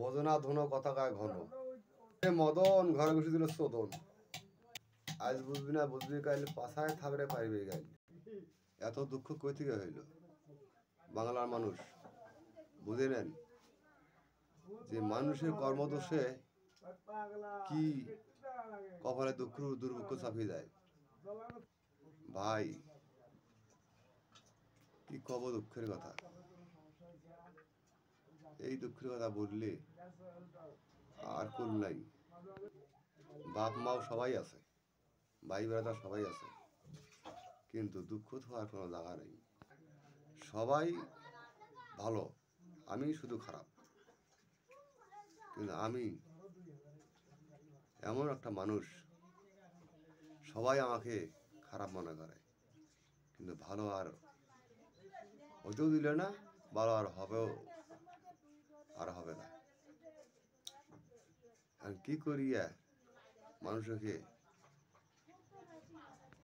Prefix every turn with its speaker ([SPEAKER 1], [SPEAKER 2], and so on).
[SPEAKER 1] বজনা ধুন কথা কয় ঘন মদন ঘরে বসে দিল চোদন। আজ বুঝবি না বুঝবি কাইলে পাছায় থাবড়ে পাইবে গাইল। এত দুঃখ কই থেকে হইল? বাংলার মানুষ বুঝে নেন যে মানুষের কর্মদোষে কি কপালে দুঃখ দুর্ভিক্ষ চাপিয়ে যায়। ভাই কি কব দুঃখের কথা। এই দুঃখের কথা বললে আর কুল নাই। বাপ মাও সবাই আছে, ভাই ব্রাদার সবাই আছে, কিন্তু দুঃখ তো আর কোনো জায়গা নেই। সবাই ভালো, আমি শুধু খারাপ। কিন্তু আমি এমন একটা মানুষ, সবাই আমাকে খারাপ মনে করে, কিন্তু ভালো আর হতেও দিলে না, ভালো আর হবেও আর হবে না। আর কি করিয়া মানুষকে